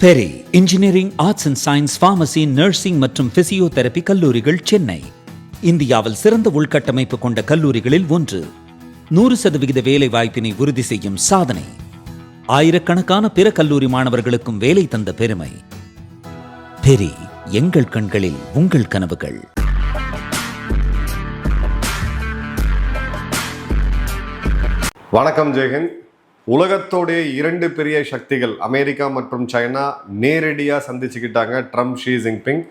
Peri engineering, arts and science, pharmacy, nursing மற்றும் physiotherapy கல்லூரிகள் சென்னை இந்தியாவில் சிறந்த உள்கட்டமைப்பு கொண்ட கல்லூரிகளில் ஒன்று. 100% வேலை வாய்ப்பினை உறுதி செய்யும் சாதனை. ஆயிரக்கணக்கான பிற கல்லூரி மாணவர்களுக்கும் வேலை தந்த பெருமை. பெரி, எங்கள் கண்களில் உங்கள் கனவுகள். வணக்கம் ஜெயஹிந்த். உலகத்தோடைய இரண்டு பெரிய சக்திகள் அமெரிக்கா மற்றும் சைனா நேரடியாக சந்திச்சுக்கிட்டாங்க. Trump, Xi Jinping.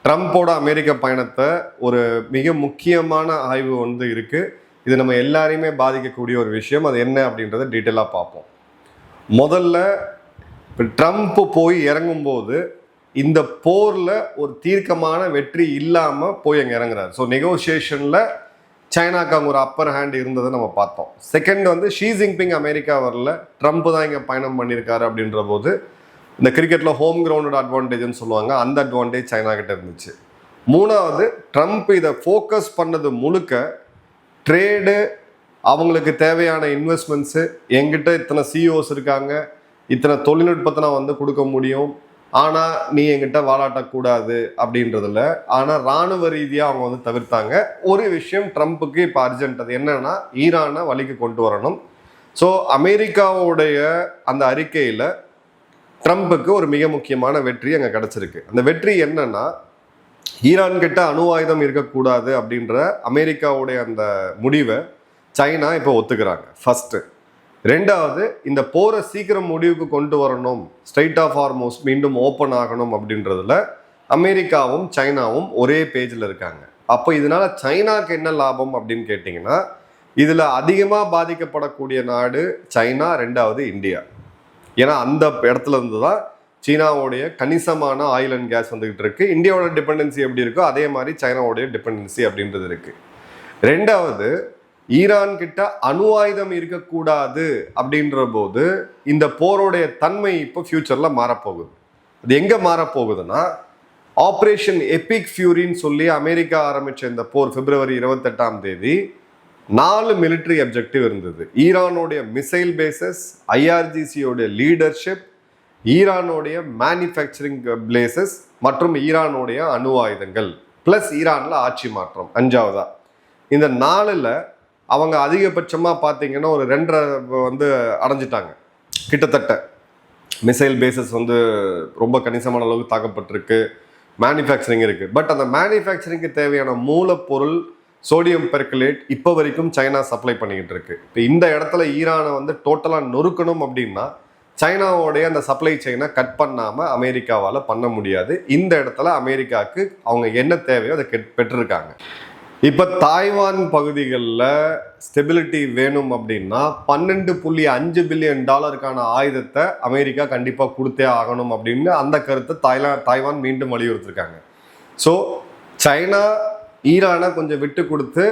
ட்ரம்ப்போட அமெரிக்க பயணத்தை ஒரு மிக முக்கியமான ஆய்வு இருக்குது. இது நம்ம எல்லாரையுமே பாதிக்கக்கூடிய ஒரு விஷயம். அது என்ன அப்படின்றத டீட்டெயிலாக பார்ப்போம். முதல்ல ட்ரம்ப் போய் இறங்கும்போது இந்த போரில் ஒரு தீர்க்கமான வெற்றி இல்லாமல் போய் அங்கே இறங்குறாரு. ஸோ நெகோசியேஷனில் சைனாக்கு அங்கே ஒரு அப்பர் ஹேண்ட் இருந்ததை நம்ம பார்த்தோம். செகண்ட் ஷி ஜின்பிங் அமெரிக்கா வரல, ட்ரம்ப் தான் இங்கே பயணம் பண்ணியிருக்காரு. அப்படின்ற போது இந்த கிரிக்கெட்டில் ஹோம் கிரவுண்டட் அட்வான்டேஜ்னு சொல்லுவாங்க, அந்த அட்வான்டேஜ் சைனா கிட்ட இருந்துச்சு. மூணாவது, ட்ரம்ப் இதை ஃபோக்கஸ் பண்ணது முழுக்க ட்ரேடு, அவங்களுக்கு தேவையான இன்வெஸ்ட்மெண்ட்ஸு. என்கிட்ட இத்தனை சிஇஓஸ் இருக்காங்க, இத்தனை தொழில்நுட்பத்தை நான் கொடுக்க முடியும், ஆனால் நீ என்கிட்ட வாலாட்டக்கூடாது அப்படின்றதுல. ஆனால் இராணுவ ரீதியாக அவங்க தவிர்த்தாங்க. ஒரு விஷயம் ட்ரம்ப்புக்கு இப்போ அர்ஜென்ட், அது என்னன்னா ஈரானை வழிக்கு கொண்டு வரணும். ஸோ அமெரிக்காவுடைய அந்த அறிக்கையில் ட்ரம்ப்புக்கு ஒரு மிக முக்கியமான வெற்றி அங்கே கிடச்சிருக்கு. அந்த வெற்றி என்னன்னா, ஈரான் கிட்ட அணு ஆயுதம் இருக்கக்கூடாது அப்படின்ற அமெரிக்காவுடைய அந்த முடிவை சைனா இப்போ ஒத்துக்கிறாங்க. ஃபர்ஸ்ட்டு. ரெண்டாவது, இந்த போரை சீக்கிரம் முடிவுக்கு கொண்டு வரணும், ஸ்ட்ரைட் ஆஃப் ஹார்மோஸ் மீண்டும் ஓப்பன் ஆகணும் அப்படின்றதுல அமெரிக்காவும் சைனாவும் ஒரே பேஜில் இருக்காங்க. அப்போ இதனால சைனாக்கு என்ன லாபம் அப்படின்னு கேட்டிங்கன்னா, இதில் அதிகமாக பாதிக்கப்படக்கூடிய நாடு சைனா, ரெண்டாவது இந்தியா. ஏன்னா அந்த இடத்துல இருந்து தான் சீனாவுடைய கணிசமான ஆயில் அண்ட் கேஸ் வந்துகிட்டு இருக்கு. இந்தியாவோட டிபெண்டன்சி எப்படி இருக்கோ அதே மாதிரி சைனாவுடைய டிபெண்டன்சி அப்படின்றது இருக்கு. ரெண்டாவது, ஈரான் கிட்ட அணு ஆயுதம் இருக்கக்கூடாது அப்படின்ற போது இந்த போருடைய தன்மை இப்போ ஃபியூச்சர்ல மாறப்போகுது. அது எங்க மாறப்போகுதுன்னா, ஆப்ரேஷன் எபிக் ஃபியூரின்னு சொல்லி அமெரிக்கா ஆரம்பிச்ச இந்த போர் February 28 4 மிலிட்ரி அப்ஜெக்டிவ் இருந்தது. ஈரானுடைய மிசைல் பேசஸ், ஐஆர்ஜிசியோடைய லீடர்ஷிப், ஈரானுடைய மேனுஃபேக்சரிங் பிளேசஸ் மற்றும் ஈரானுடைய அணு ஆயுதங்கள் பிளஸ் ஈரான்ல ஆட்சி மாற்றம். அஞ்சாவதா இந்த 4ல் அவங்க அதிகபட்சமாக பார்த்தீங்கன்னா ஒரு 2.5 அடைஞ்சிட்டாங்க கிட்டத்தட்ட. மிசைல் பேசஸ் ரொம்ப கணிசமான அளவுக்கு தாக்கப்பட்டிருக்கு, மேனுஃபேக்சரிங் இருக்குது. பட் அந்த மேனுஃபேக்சரிங்க்கு தேவையான மூலப்பொருள் சோடியம் பெர்குலேட் இப்போ வரைக்கும் சைனா சப்ளை பண்ணிக்கிட்டு இருக்கு. இப்போ இந்த இடத்துல ஈரானை டோட்டலாக நொறுக்கணும் அப்படின்னா சைனாவோடைய அந்த சப்ளை செயினை கட் பண்ணாமல் அமெரிக்காவால் பண்ண முடியாது. இந்த இடத்துல அமெரிக்காவுக்கு அவங்க என்ன தேவையோ அதை பெற்றிருக்காங்க. இப்போ தாய்வான் பகுதிகளில் ஸ்டெபிலிட்டி வேணும் அப்படின்னா $12.5 பில்லியன் ஆயுதத்தை அமெரிக்கா கண்டிப்பாக கொடுத்தே ஆகணும் அப்படின்னு அந்த கருத்தை தாய்வான் மீண்டும் வலியுறுத்திருக்காங்க. ஸோ சைனா ஈரானை கொஞ்சம் விட்டு கொடுத்து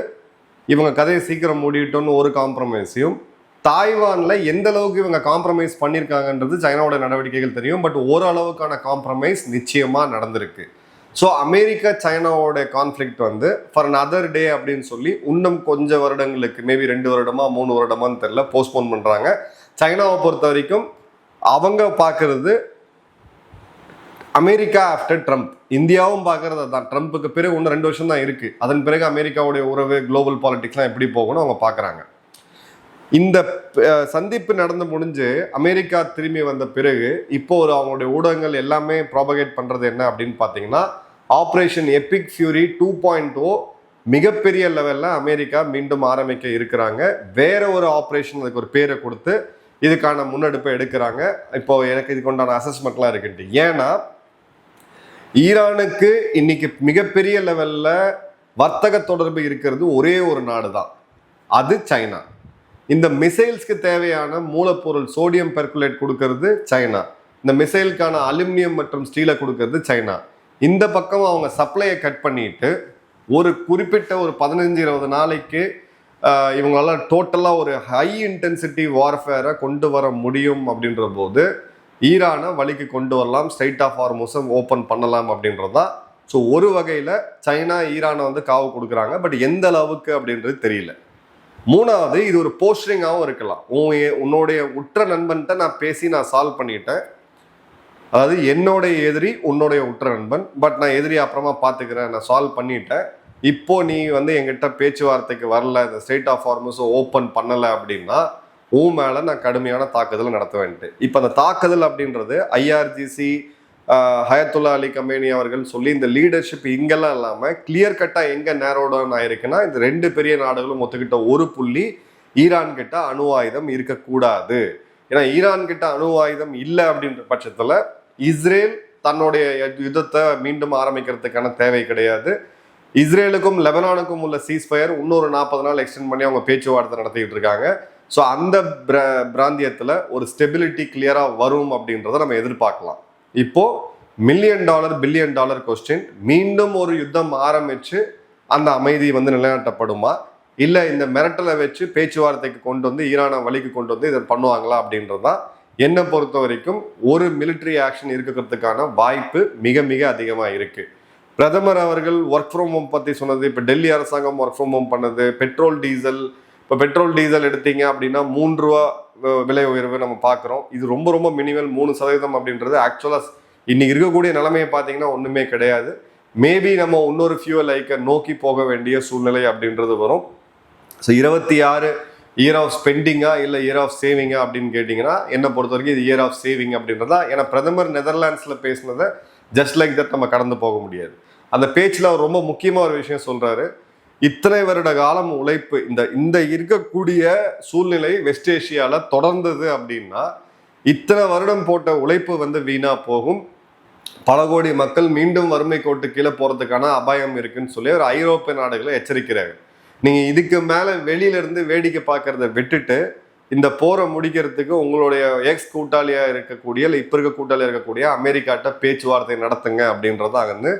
இவங்க கதையை சீக்கிரம் மூடிட்டோன்னு ஒரு காம்ப்ரமைஸையும், தாய்வானில் எந்த அளவுக்கு இவங்க காம்ப்ரமைஸ் பண்ணியிருக்காங்கன்றது சைனாவோட நடவடிக்கைகள் தெரியும். பட் ஓரளவுக்கான காம்ப்ரமைஸ் நிச்சயமாக நடந்திருக்கு. ஸோ அமெரிக்கா சைனாவோட கான்ஃப்ளிக்ட் ஃபார் அனதர் டே அப்படின்னு சொல்லி இன்னும் கொஞ்சம் வருடங்களுக்கு, மேபி 2 வருடமா 3 வருடமான்னு தெரியல, போஸ்ட்போன் பண்ணுறாங்க. சைனாவை பொறுத்த வரைக்கும் அவங்க பார்க்கறது அமெரிக்கா ஆஃப்டர் ட்ரம்ப். இந்தியாவும் பார்க்கறது தான். ட்ரம்ப்புக்கு பிறகு இன்னும் 2 வருஷம் தான் இருக்குது. அதன் பிறகு அமெரிக்காவுடைய உறவு, குளோபல் பாலிட்டிக்ஸ்லாம் எப்படி போகணும் அவங்க பார்க்குறாங்க. இந்த சந்திப்பு நடந்து முடிஞ்சு அமெரிக்கா திரும்பி வந்த பிறகு இப்போ அவங்களுடைய ஊடகங்கள் எல்லாமே ப்ராபகேட் பண்ணுறது என்ன அப்படின்னு பார்த்தீங்கன்னா, ஆப்ரேஷன் எபிக் ஃபியூரி 2.0 மிகப்பெரிய லெவலில் அமெரிக்கா மீண்டும் ஆரம்பிக்க இருக்கிறாங்க. வேற ஒரு ஆப்ரேஷன், அதுக்கு ஒரு பேரை கொடுத்து இதுக்கான முன்னெடுப்பை எடுக்கிறாங்க. இப்போ எனக்கு இதுக்கு உண்டான அசஸ்மெண்ட்லாம் இருக்குன்ட்டு. ஏன்னா ஈரானுக்கு இன்னைக்கு மிகப்பெரிய லெவலில் வர்த்தக தொடர்பு இருக்கிறது ஒரே ஒரு நாடு தான், அது சைனா. இந்த மிசைல்ஸ்க்கு தேவையான மூலப்பொருள் சோடியம் பெர்குலேட் கொடுக்கறது சைனா. இந்த மிசைலுக்கான அலுமினியம் மற்றும் ஸ்டீலை கொடுக்கறது சைனா. இந்த பக்கம் அவங்க சப்ளையை கட் பண்ணிட்டு ஒரு குறிப்பிட்ட ஒரு 15-20 நாளைக்கு இவங்களால டோட்டலாக ஒரு ஹை இன்டென்சிட்டி வார்ஃபேரை கொண்டு வர முடியும். அப்படின்ற போது ஈரானை வழிக்கு கொண்டு வரலாம், ஸ்ட்ரைட் ஆஃப் ஹார்மோஸை ஓப்பன் பண்ணலாம் அப்படின்றது தான். ஸோ ஒரு வகையில் சைனா ஈரானை காவு கொடுக்குறாங்க. பட் எந்த அளவுக்கு அப்படின்றது தெரியல. மூணாவது, இது ஒரு போஸ்டரிங்காகவும் இருக்கலாம். உன்னுடைய உற்ற நண்பன்கிட்ட நான் பேசி நான் சால்வ் பண்ணிட்டேன், அதாவது என்னுடைய எதிரி உன்னுடைய உற்ற நண்பன், பட் நான் எதிரி அப்புறமா பார்த்துக்கிறேன், நான் சால்வ் பண்ணிட்டேன், இப்போ நீ வந்து எங்கிட்ட பேச்சுவார்த்தைக்கு வரல, இந்த ஸ்ட்ரெய்ட் ஆஃப் ஹார்முஸ் ஓப்பன் பண்ணலை அப்படின்னா உன் மேலே நான் கடுமையான தாக்குதல் நடத்துவேன்ட்டு. இப்போ அந்த தாக்குதல் அப்படின்றது ஐஆர்ஜிசி, ஹயத்துல்லா அலி கமேனி அவர்கள் சொல்லி இந்த லீடர்ஷிப் இங்கெல்லாம் இல்லாமல் கிளியர் கட்டாக எங்கே நேரோடன் ஆயிருக்குன்னா, இந்த 2 பெரிய நாடுகளும் ஒத்துக்கிட்ட ஒரு புள்ளி, ஈரான் கிட்ட அணு ஆயுதம் இருக்கக்கூடாது. ஏன்னா ஈரான் கிட்ட அணு ஆயுதம் இல்லை அப்படின்ற பட்சத்தில் இஸ்ரேல் தன்னுடைய யுத்தத்தை மீண்டும் ஆரம்பிக்கிறதுக்கான தேவை கிடையாது. இஸ்ரேலுக்கும் லெபனானுக்கும் உள்ள சீஸ்ஃபயர் இன்னொரு 40 நாள் எக்ஸ்டெண்ட் பண்ணி அவங்க பேச்சுவார்த்தை நடத்திக்கிட்டு இருக்காங்க. ஸோ அந்த பிராந்தியத்தில் ஒரு ஸ்டெபிலிட்டி கிளியராக வரும் அப்படின்றத நம்ம எதிர்பார்க்கலாம். இப்போ $1 மில்லியன் $1 பில்லியன் கொஸ்டின், மீண்டும் ஒரு யுத்தம் ஆரம்பிச்சு அந்த அமைதி வந்து நிலைநாட்டப்படுமா, இல்லை இந்த மிரட்டலை வச்சு பேச்சுவார்த்தைக்கு கொண்டு வந்து ஈரானை வழிக்கு கொண்டு வந்து இதை பண்ணுவாங்களா அப்படின்றது தான் என்னை பொறுத்த வரைக்கும் ஒரு மிலிட்ரி ஆக்ஷன் இருக்கிறதுக்கான வாய்ப்பு மிக மிக அதிகமாக இருக்கு. பிரதமர் அவர்கள் ஒர்க் ஃப்ரம் ஹோம் பற்றி சொன்னது, இப்போ டெல்லி அரசாங்கம் ஒர்க் ஃப்ரம் ஹோம் பண்ணது, பெட்ரோல் டீசல், இப்போ பெட்ரோல் டீசல் எடுத்தீங்க அப்படின்னா $3 விலை உயர்வு நம்ம பார்க்குறோம். இது ரொம்ப ரொம்ப மினிமல் 3% அப்படின்றது ஆக்சுவலாக இன்னைக்கு இருக்கக்கூடிய நிலைமையை பார்த்தீங்கன்னா ஒன்றுமே கிடையாது. மேபி நம்ம இன்னொரு ஃபியூவல் ஐக்கை நோக்கி போக வேண்டிய சூழ்நிலை அப்படின்றது வரும். ஸோ 26 இயர் ஆஃப் ஸ்பெண்டிங்கா இல்லை இயர் ஆஃப் சேவிங்கா அப்படின்னு கேட்டிங்கன்னா என்னை பொறுத்த வரைக்கும் இது இயர் ஆஃப் சேவிங் அப்படின்றதா. ஏன்னா பிரதமர் நெதர்லாண்ட்ஸில் பேசினதை ஜஸ்ட் லைக் தட் நம்ம கடந்து போக முடியாது. அந்த பேச்சில் அவர் ரொம்ப முக்கியமாக ஒரு விஷயம் சொல்கிறாரு, இத்தனை வருட காலம் உழைப்பு, இந்த இருக்கக்கூடிய சூழ்நிலை வெஸ்ட் ஏஷியாவில் தொடர்ந்தது அப்படின்னா இத்தனை வருடம் போட்ட உழைப்பு வந்து வீணாக போகும், பல கோடி மக்கள் மீண்டும் வறுமை கோட்டு கீழே போகிறதுக்கான அபாயம் இருக்குன்னு சொல்லி ஒரு ஐரோப்பிய நாடுகளை எச்சரிக்கிறாங்க. நீங்கள் இதுக்கு மேலே வெளியிலேருந்து வேடிக்கை பார்க்கறத விட்டுட்டு இந்த போரை முடிக்கிறதுக்கு உங்களுடைய எக்ஸ் கூட்டாளியாக இருக்கக்கூடிய இல்லை இப்போ இருக்க கூட்டாளியாக இருக்கக்கூடிய அமெரிக்காட்ட பேச்சுவார்த்தை நடத்துங்க அப்படின்றத அங்கே.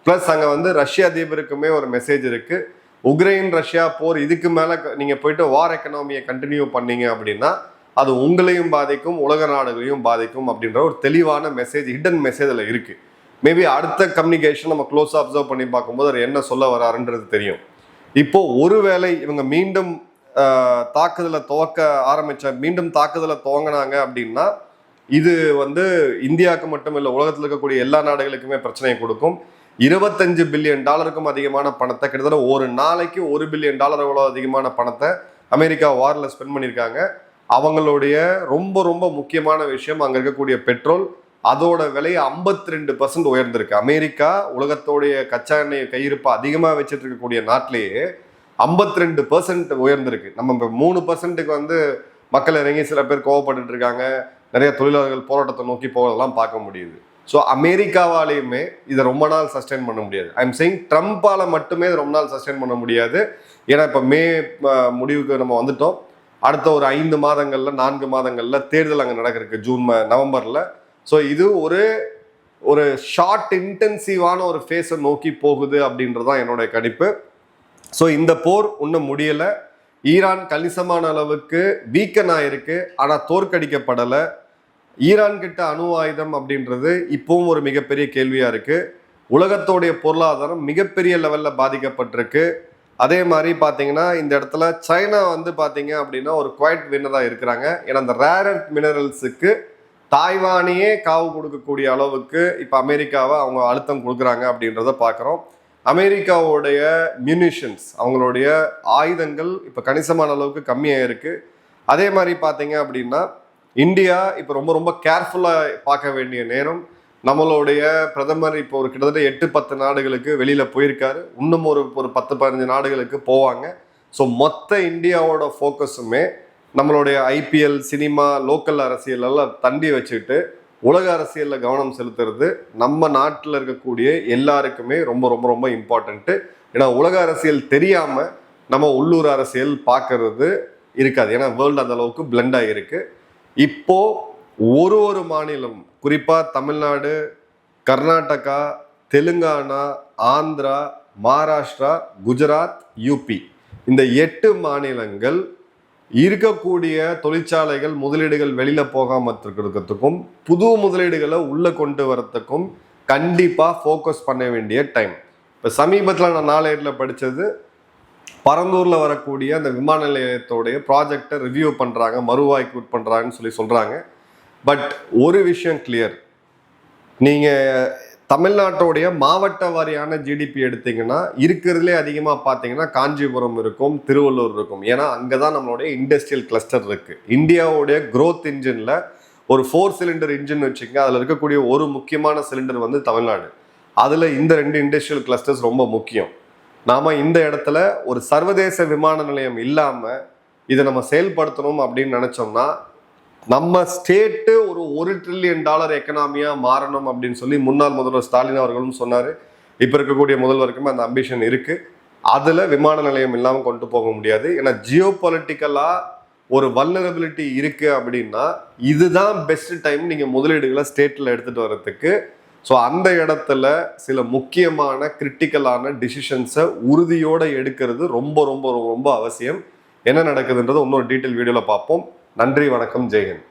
ப்ளஸ் அங்கே வந்து ரஷ்ய அதிபருக்குமே ஒரு மெசேஜ் இருக்குது, உக்ரைன் ரஷ்யா போர் இதுக்கு மேலே நீங்கள் போயிட்டு வார் எக்கனாமியை கண்டினியூ பண்ணீங்க அப்படின்னா அது உங்களையும் பாதிக்கும், உலக நாடுகளையும் பாதிக்கும் அப்படின்ற ஒரு தெளிவான மெசேஜ், ஹிடன் மெசேஜ் அதில் இருக்குது. மேபி அடுத்த கம்யூனிகேஷன் நம்ம க்ளோஸாக அப்சர்வ் பண்ணி பார்க்கும்போது அவர் என்ன சொல்ல வராருன்றது தெரியும். இப்போ ஒருவேளை இவங்க மீண்டும் தாக்குதலை மீண்டும் தாக்குதலை துவங்கினாங்க அப்படின்னா இது வந்து இந்தியாவுக்கு மட்டும் இல்லை, உலகத்தில் இருக்கக்கூடிய எல்லா நாடுகளுக்குமே பிரச்சனையை கொடுக்கும். $25 பில்லியன் அதிகமான பணத்தை, கிட்டத்தட்ட ஒரு நாளைக்கு $1 பில்லியன் அதிகமான பணத்தை அமெரிக்கா வாரில் ஸ்பெண்ட் பண்ணியிருக்காங்க. அவங்களுடைய ரொம்ப ரொம்ப முக்கியமான விஷயம் அங்கே இருக்கக்கூடிய பெட்ரோல், அதோட விலை 52% உயர்ந்திருக்கு. அமெரிக்கா உலகத்தோடைய கச்சா எண்ணெய் கையிருப்பு அதிகமாக வச்சுட்டு இருக்கக்கூடிய நாட்டிலேயே 52% உயர்ந்திருக்கு. நம்ம இப்போ 3%க்கு வந்து மக்கள் இறங்கி சில பேர் கோவப்பட்டு இருக்காங்க, நிறைய தொழிலாளர்கள் போராட்டத்தை நோக்கி போவதெல்லாம் பார்க்க முடியுது. ஸோ அமெரிக்காவாலேயுமே இதை ரொம்ப நாள் சஸ்டெயின் பண்ண முடியாது. ஐ எம் சேயிங் ட்ரம்ப்பால் மட்டுமே இதை ரொம்ப நாள் சஸ்டெயின் பண்ண முடியாது. ஏன்னா இப்போ மே முடிவுக்கு நம்ம வந்துட்டோம். அடுத்த ஒரு 5 மாதங்களில் 4 மாதங்களில் தேர்தல் அங்கே நடக்கிறதுக்கு ஜூன் நவம்பரில். ஸோ இது ஒரு ஷார்ட் இன்டென்சிவான ஒரு ஃபேஸை நோக்கி போகுது அப்படின்றதான் என்னுடைய கணிப்பு. ஸோ இந்த போர் இன்னும் முடியலை. ஈரான் கணிசமான அளவுக்கு வீக்கன் ஆயிருக்கு, ஆனால் தோற்கடிக்கப்படலை. ஈரான் கிட்ட அணு ஆயுதம் அப்படின்றது இப்பவும் ஒரு மிகப்பெரிய கேள்வியாக இருக்குது. உலகத்தோடைய பொருளாதாரம் மிகப்பெரிய லெவலில் பாதிக்கப்பட்டிருக்கு. அதே மாதிரி பார்த்தீங்கன்னா இந்த இடத்துல சைனா வந்து பார்த்தீங்க அப்படின்னா ஒரு குவைட் வின்னராக இருக்கிறாங்க. ஏன்னா அந்த ரேர் எர்த் மினரல்ஸுக்கு தாய்வானையே காவு கொடுக்கக்கூடிய அளவுக்கு இப்போ அமெரிக்காவை அவங்க அழுத்தம் கொடுக்குறாங்க அப்படின்றத பார்க்குறோம். அமெரிக்காவுடைய மியூனிஷன்ஸ், அவங்களுடைய ஆயுதங்கள் இப்போ கணிசமான அளவுக்கு கம்மியாக இருக்குது. அதே மாதிரி பார்த்தீங்க அப்படின்னா இந்தியா இப்போ ரொம்ப ரொம்ப கேர்ஃபுல்லாக பார்க்க வேண்டிய நேரம். நம்மளுடைய பிரதமர் இப்போ ஒரு கிட்டத்தட்ட 8-10 நாடுகளுக்கு வெளியில் போயிருக்காரு, இன்னும் ஒரு 10-15 நாடுகளுக்கு போவாங்க. ஸோ மொத்த இந்தியாவோட ஃபோக்கஸுமே நம்மளுடைய ஐபிஎல், சினிமா, லோக்கல் அரசியல் எல்லாம் தண்டி வச்சுக்கிட்டு உலக அரசியலில் கவனம் செலுத்துறது நம்ம நாட்டில் இருக்கக்கூடிய எல்லாருக்குமே ரொம்ப ரொம்ப ரொம்ப இம்பார்ட்டண்ட்டு. ஏன்னா உலக அரசியல் தெரியாமல் நம்ம உள்ளூர் அரசியல் பார்க்கறது இருக்காது. ஏன்னா வேர்ல்டு அந்த அளவுக்கு பிளெண்டாக இருக்குது. இப்போது ஒரு மாநிலம், குறிப்பாக தமிழ்நாடு, கர்நாடகா, தெலுங்கானா, ஆந்திரா, மகாராஷ்டிரா, குஜராத், யூபி, இந்த 8 மாநிலங்கள் இருக்கக்கூடிய தொழிற்சாலைகள் முதலீடுகள் வெளியில் போகாமல் இருக்கிறதுக்கும் புது முதலீடுகளை உள்ளே கொண்டு வரத்துக்கும் கண்டிப்பாக ஃபோக்கஸ் பண்ண வேண்டிய டைம். இப்போ சமீபத்தில் நான் நாளேட்டில் படித்தது, பரந்தூரில் வரக்கூடிய அந்த விமான நிலையத்தோடைய ப்ராஜெக்டை ரிவ்யூ பண்ணுறாங்க, மறுவாய்க்கு பண்ணுறாங்கன்னு சொல்கிறாங்க. பட் ஒரு விஷயம் கிளியர், நீங்கள் தமிழ்நாட்டோடைய மாவட்ட வாரியான ஜிடிபி எடுத்தீங்கன்னா இருக்கிறதுலே அதிகமாக பார்த்தீங்கன்னா காஞ்சிபுரம் இருக்கும், திருவள்ளூர் இருக்கும். ஏன்னா அங்கே தான் நம்மளுடைய இண்டஸ்ட்ரியல் கிளஸ்டர் இருக்குது. இந்தியாவுடைய growth இன்ஜினில் ஒரு 4 சிலிண்டர் இன்ஜின் வச்சுக்கோங்க, அதில் இருக்கக்கூடிய ஒரு முக்கியமான சிலிண்டர் வந்து தமிழ்நாடு. அதில் இந்த 2 இண்டஸ்ட்ரியல் கிளஸ்டர்ஸ் ரொம்ப முக்கியம். நாம் இந்த இடத்துல ஒரு சர்வதேச விமான நிலையம் இல்லாமல் இதை நம்ம செயல்படுத்தணும் அப்படின்னு நினச்சோம்னா நம்ம ஸ்டேட்டு ஒரு $1 trillion எக்கனாமியா மாறணும் அப்படின்னு சொல்லி முன்னாள் முதல்வர் ஸ்டாலின் அவர்களும் சொன்னாரு. இப்ப இருக்கக்கூடிய முதல்வருக்கும் அந்த அம்பிஷன் இருக்கு. அதுல விமான நிலையம் இல்லாம கொண்டு போக முடியாது. ஏன்னா ஜியோ பொலிட்டிக்கலா ஒரு வல்னரபிலிட்டி இருக்கு அப்படின்னா இதுதான் பெஸ்ட் டைம் நீங்க முதலீடுகளை ஸ்டேட்ல எடுத்துட்டு வர்றதுக்கு. ஸோ அந்த இடத்துல சில முக்கியமான கிரிட்டிக்கலான டிசிஷன்ஸை உறுதியோட எடுக்கிறது ரொம்ப ரொம்ப ரொம்ப ரொம்ப அவசியம். என்ன நடக்குதுன்றது இன்னொரு டீட்டெயில் வீடியோல பார்ப்போம். நன்றி, வணக்கம், ஜெய்ஹிந்த்.